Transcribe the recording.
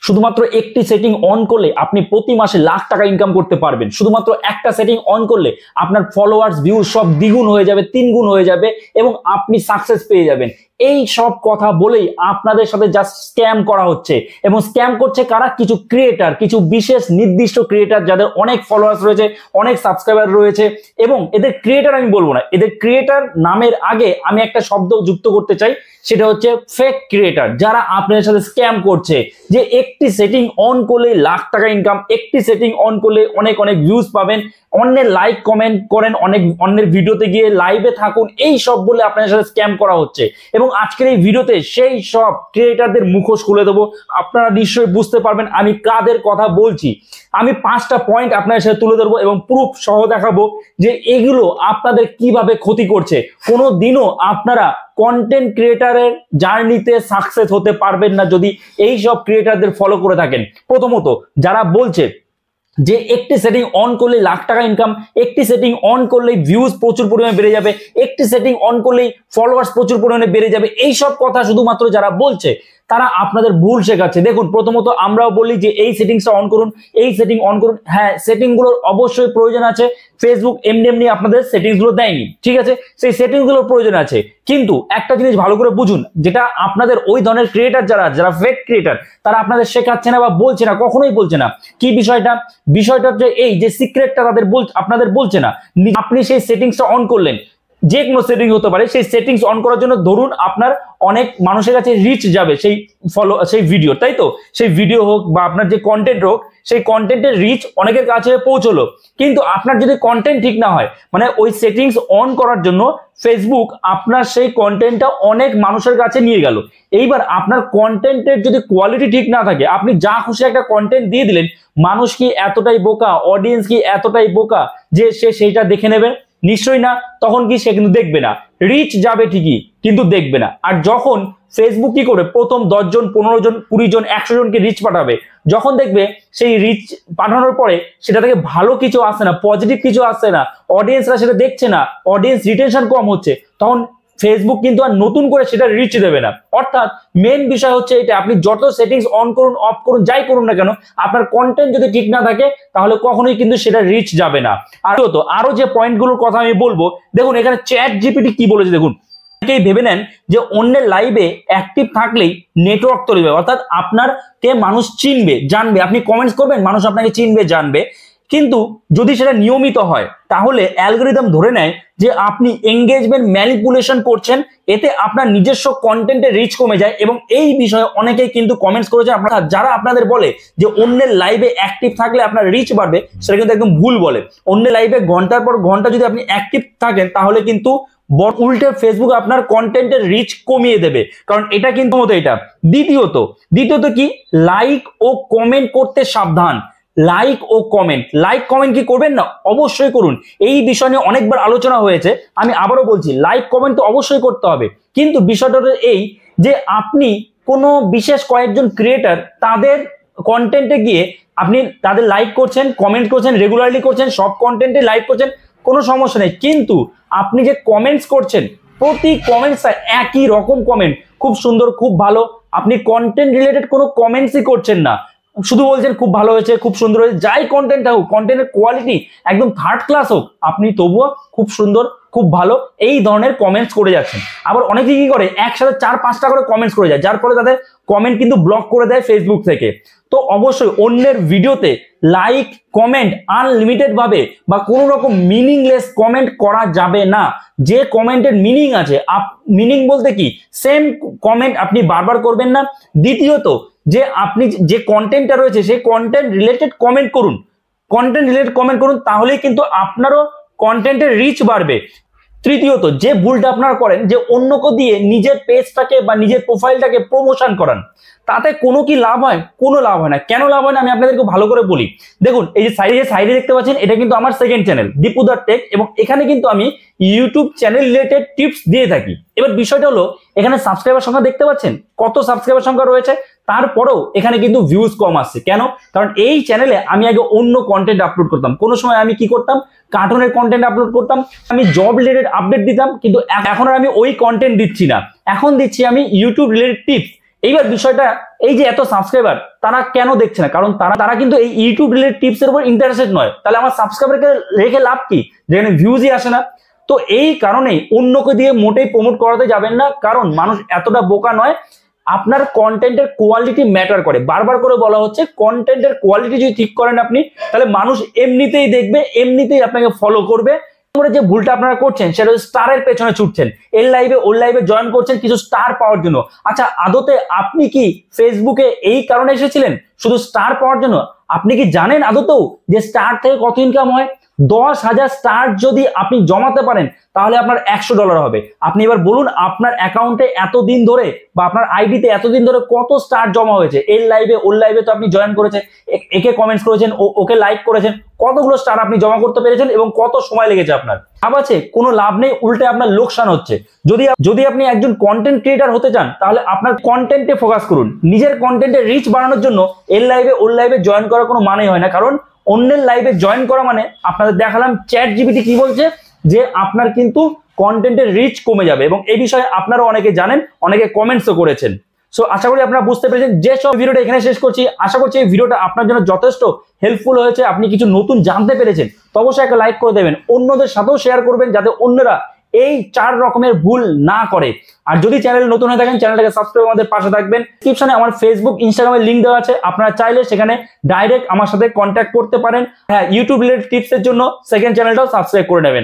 শুধুমাত্র একটি setting on করলে আপনি প্রতি মাসে লাখ টাকা ইনকাম করতে পারবেন। শুধুমাত্র একটা সেটিং অন করলে আপনার ফলোয়ার্স ভিউজ সব দ্বিগুণ হয়ে যাবে, তিনগুণ হয়ে যাবে এবং আপনি সাকসেস পেয়ে যাবেন। এই সব কথা বলেই আপনাদের সাথে জাস্ট স্ক্যাম করা হচ্ছে। এবং স্ক্যাম করছে কারা? কিছু ক্রিয়েটার, কিছু বিশেষ নির্দিষ্ট ক্রিয়েটার যাদের অনেক ফলোয়ার্স রয়েছে, অনেক সাবস্ক্রাইবার রয়েছে। এবং এদের ক্রিয়েটার আমি বলবো না, এদের ক্রিয়েটার নামের আগে আমি একটা শব্দ যুক্ত করতে চাই, সেটা হচ্ছে ফেক ক্রিয়েটার, যারা আপনাদের সাথে স্ক্যাম করছে যে একটি সেটিং অন করলে লাখ টাকা ইনকাম, একটি সেটিং অন করলে অনেক অনেক ভিউজ পাবেন, অন্যের লাইক কমেন্ট করেন, অন্যের ভিডিওতে গিয়ে লাইভে থাকুন, এই সব বলে আপনাদের সাথে স্ক্যাম করা হচ্ছে। এবং আজকের এই ভিডিওতে সেই সব ক্রিয়েটারদের মুখোশ খুলে দেবো। আপনারা নিশ্চয়ই বুঝতে পারবেন আমি কাদের কথা বলছি। আমি 5টা পয়েন্ট আপনাদের সাথে তুলে ধরবো এবং প্রুফ সহ দেখাবো যে এগুলো আপনাদের কিভাবে ক্ষতি করছে। কোনো দিনও আপনারা কন্টেন্ট ক্রিয়েটারের জার্নিতে সাকসেস হতে পারবেন না যদি এই সব ক্রিয়েটারদের ফলো করে থাকেন। প্রথমত, যারা বলছে যে একটি সেটিং অন করলে লাখ টাকা ইনকাম, একটি সেটিং অন করলেই ভিউজ প্রচুর পরিমাণে বেড়ে যাবে, একটি সেটিং অন করলেই ফলোয়ার্স প্রচুর পরিমাণে বেড়ে যাবে, এই সব কথা শুধুমাত্র যারা বলছে তারা আপনাদের ভুল শেখাচ্ছে। দেখুন, প্রথমত আমরাও বলি যে এই সেটিংসটা অন করুন, এই সেটিং অন করুন। হ্যাঁ, সেটিংগুলোর অবশ্যই প্রয়োজন আছে। ফেসবুক এমনি এমনি আপনাদের সেটিংসগুলো দেয়নি, ঠিক আছে, সেই সেটিংসগুলোর প্রয়োজন আছে। কিন্তু একটা জিনিস ভালো করে বুঝুন, যেটা আপনাদের ওই ধরনের ক্রিয়েটার যারা ফেক ক্রিয়েটার তারা আপনাদের শেখাচ্ছে না বা বলছে না, কখনোই বলছে না। কি বিষয়টা হচ্ছে এই যে সিক্রেটটা আপনাদের বলছে না। আপনি সেই সেটিংসটা অন করলেন, যে কোনো সেটিং হতে পারে, সেই সেটিংস অন করার জন্য ধরুন আপনার অনেক মানুষের কাছে রিচ যাবে সেই ভিডিও, তাই তো? সেই ভিডিও হোক বা আপনার যে কন্টেন্ট হোক, সেই কন্টেন্টের রিচ অনেকের কাছে পৌঁছলো। কিন্তু আপনার যদি কন্টেন্ট ঠিক না হয়, মানে ওই সেটিংস অন করার জন্য ফেসবুক আপনার সেই কন্টেন্টটা অনেক মানুষের কাছে নিয়ে গেল। এইবার আপনার কন্টেন্টের যদি কোয়ালিটি ঠিক না থাকে, আপনি যা খুশি একটা কন্টেন্ট দিয়ে দিলেন, মানুষ কি এতটাই বোকা, অডিয়েন্স কি এতটাই বোকা যে সে সেইটা দেখে নেবে? নিশ্চয়ই না। তখন কি সে কিন্তু দেখবে না, রিচ যাবে ঠিকই কিন্তু দেখবে না। আর যখন ফেসবুক কি করে প্রথম 10 জন 15 জন 20 জন 100 জনকে রিচ পাঠাবে, যখন দেখবে সেই রিচ পাঠানোর পরে সেটা থেকে ভালো কিছু আসে না, পজিটিভ কিছু আসে না, অডিয়েন্সরা সেটা দেখছে না, অডিয়েন্স রিটেনশন কম হচ্ছে, তখন ফেসবুক কিন্তু আর নতুন করে সেটা রিচ দেবে না। অর্থাৎ মেন বিষয় হচ্ছে এটা, আপনি যত সেটিংস অন করুন, অফ করুন, যাই করুন না কেন, আপনার কন্টেন্ট যদি ঠিক না থাকে তাহলে কখনোই কিন্তু সেটা রিচ যাবে না। আর তো আরো যে পয়েন্টগুলোর কথা আমি বলবো, দেখুন এখানে চ্যাট জিপিটি কি বলেছে দেখুন। অনেকেই ভেবে নেন যে অন্যের লাইভে অ্যাক্টিভ থাকলেই নেটওয়ার্ক তৈরি হবে, অর্থাৎ আপনাকে মানুষ চিনবে, জানবে, আপনি কমেন্টস করবেন, মানুষ আপনাকে চিনবে, জানবে। কিন্তু যদি সেটা নিয়মিত হয় তাহলে অ্যালগরিদম ধরে নেয় যে আপনি এঙ্গেজমেন্ট ম্যানিপুলেশন করছেন, এতে আপনার নিজস্ব কন্টেন্টের রিচ কমে যায়। এবং এই বিষয়ে অনেকেই কিন্তু কমেন্টস করেছে। আপনারা যারা আপনাদের বলে যে অন্যের লাইভে অ্যাক্টিভ থাকলে আপনার রিচ বাড়বে, সেটা কিন্তু একদম ভুল বলে। অন্যের লাইভে ঘন্টার পর ঘন্টা যদি আপনি অ্যাক্টিভ থাকেন তাহলে কিন্তু উল্টে ফেসবুক আপনার কন্টেন্টের রিচ কমিয়ে দেবে, কারণ এটা কিন্তু হতো এটা। দ্বিতীয়ত কি, লাইক ও কমেন্ট করতে সাবধান। লাইক কমেন্ট কি করবেন না? অবশ্যই করুন। এই বিষয় নিয়ে অনেকবার আলোচনা হয়েছে, আমি আবারও বলছি, লাইক কমেন্ট তো অবশ্যই করতে হবে। কিন্তু বিষয়টা এই যে আপনি কোনো বিশেষ কয়েকজন ক্রিয়েটার তাদের কন্টেন্টে গিয়ে আপনি তাদের লাইক করছেন, কমেন্ট করছেন, রেগুলারলি করছেন, সব কন্টেন্টে লাইক করছেন, কোনো সমস্যা নেই। কিন্তু আপনি যে কমেন্টস করছেন, প্রতি কমেন্টসটা একই রকম কমেন্ট, খুব সুন্দর, খুব ভালো, আপনি কন্টেন্ট রিলেটেড কোনো কমেন্টসই করছেন না, শুধু বলছেন খুব ভালো হয়েছে, খুব সুন্দর হয়েছে, যাই কন্টেন্ট হোক, কন্টেন্টের কোয়ালিটি একদম থার্ড ক্লাস হোক, আপনি তবুও খুব সুন্দর, খুব ভালো এই ধরনের কমেন্টস করে যাচ্ছেন। আবার অনেকে কি করে, একসাথে 4-5টা করে কমেন্টস করে যায়, যার ফলে তাদের কমেন্ট কিন্তু ব্লক করে দেয় ফেসবুক থেকে। তো অবশ্যই অন্যের ভিডিওতে লাইক কমেন্ট আনলিমিটেড ভাবে বা কোনো রকম মিনিংলেস কমেন্ট করা যাবে না। যে কমেন্টের মিনিং আছে, মিনিং বলতে কি, সেম কমেন্ট আপনি বারবার করবেন না। দ্বিতীয়ত, যে আপনি যে কন্টেন্টটা রয়েছে সেই কন্টেন্ট রিলেটেড কমেন্ট করুন, তাহলেই কিন্তু আপনারও কন্টেন্টের রিচ বাড়বে। তৃতীয়ত, যে ভুলটা আপনারা করেন যে অন্যকে দিয়ে নিজের পেজটাকে বা নিজের প্রোফাইলটাকে প্রমোশন করান, তাতে কোনো কি লাভ হয়? কোনো লাভ হয় না। কেন লাভ হয় না আমি আপনাদেরকে ভালো করে বলি। দেখুন, এই যে সাইডে দেখতে পাচ্ছেন, এটা কিন্তু আমার সেকেন্ড চ্যানেল দীপুদার টেক, এবং এখানে কিন্তু আমি ইউটিউব চ্যানেল রিলেটেড টিপস দিয়ে থাকি। এবার বিষয়টা হলো, এখানে সাবস্ক্রাইবার সংখ্যা দেখতে পাচ্ছেন, কত সাবস্ক্রাইবার সংখ্যা রয়েছে, তারপরেও এখানে কিন্তু ভিউজ কম আসছে। কেন? কারণ এই চ্যানেলে আমি আগে অন্য কন্টেন্ট আপলোড করতাম। কোনো সময় আমি কি করতাম, কার্টুনের কন্টেন্ট আপলোড করতাম, আমি জব রিলেটেড আপডেট দিতাম, কিন্তু এখন আর আমি ওই কন্টেন্ট দিচ্ছি না। এখন দিচ্ছি আমি ইউটিউব রিলেটেড টিপস। এইবার বিষয়টা, এই যে এত সাবস্ক্রাইবার তারা কেন দেখছে না? কারণ তারা কিন্তু এই ইউটিউব রিলেটেড টিপস এর উপর ইন্টারেস্টেড নয়। তাহলে আমার সাবস্ক্রাইবারকে রেখে লাভ কি, যেখানে ভিউজই আসে না? তো এই কারণেই অন্যকে দিয়ে মোটেই প্রমোট করাতে যাবেন না, কারণ মানুষ এতটা বোকা নয়। আপনার কন্টেন্টের কোয়ালিটি ম্যাটার করে, বারবার করে বলা হচ্ছে কন্টেন্টের কোয়ালিটি যদি ঠিক করেন আপনি, তাহলে মানুষ এমনিতেই দেখবে, এমনিতেই আপনাকে ফলো করবে। যে ভুলটা আপনারা করছেন সেটা হচ্ছে স্টারের পেছনে ছুটছেন, এর লাইভে ওর লাইভে জয়েন করছেন কিছু স্টার পাওয়ার জন্য। আচ্ছা, আদতে আপনি কি ফেসবুকে এই কারণে এসেছিলেন শুধু স্টার পাওয়ার জন্য? আপনি কি জানেন আদতেও যে স্টার থেকে কত ইনকাম হয়? 10,000 স্টার যদি আপনি জমাতে পারেন তাহলে আপনার $100 হবে। আপনি এবার বলুন আপনার অ্যাকাউন্টে এতদিন ধরে বা আপনার আইডিতে এতদিন ধরে কত স্টার জমা হয়েছে? এর লাইভে ওর লাইভে তো আপনি জয়েন করেছেন, একে কমেন্টস করেছেন, ওকে লাইক করেছেন, কতগুলো স্টার আপনি জমা করতে পেরেছেন এবং কত সময় লেগেছে আপনার? লাভ আছে? কোনো লাভ নেই, উল্টে আপনার লোকসান হচ্ছে। যদি আপনি একজন কন্টেন্ট ক্রিয়েটার হতে চান তাহলে আপনার কন্টেন্টে ফোকাস করুন। নিজের কন্টেন্টের রিচ বাড়ানোর জন্য এর লাইভে ওর লাইভে জয়েন করার কোনো মানে হয় না, কারণ অন্যের লাইভে জয়েন করা মানে, আপনাদের দেখালাম চ্যাট জিপিটি কি বলছে, যে আপনার কিন্তু কন্টেন্টের রিচ কমে যাবে, এবং এই বিষয়ে আপনারা অনেকে জানেন, অনেকে কমেন্টসও করেছেন। সো আশা করি আপনারা বুঝতে পেরেছেন। যে সব ভিডিওটা এখানে শেষ করছি, আশা করছি এই ভিডিওটা আপনার জন্য যথেষ্ট হেল্পফুল হয়েছে, আপনি কিছু নতুন জানতে পেরেছেন। তো অবশ্যই একটা লাইক করে দেবেন, অন্যদের সাথেও শেয়ার করবেন যাতে অন্যরা এই 4 রকমের ভুল না করে। আর যদি চ্যানেল নতুন হয়ে থাকেন চ্যানেলটাকে সাবস্ক্রাইব আমাদের পাশে থাকবেন। ডিসক্রিপশনে আমার ফেসবুক ইনস্টাগ্রামের লিংক দেওয়া আছে, আপনারা চাইলে সেখানে ডাইরেক্ট আমার সাথে কন্ট্যাক্ট করতে পারেন। হ্যাঁ, ইউটিউব রিলেটেড টিপসের জন্য সেকেন্ড চ্যানেলটাও সাবস্ক্রাইব করে নেবেন।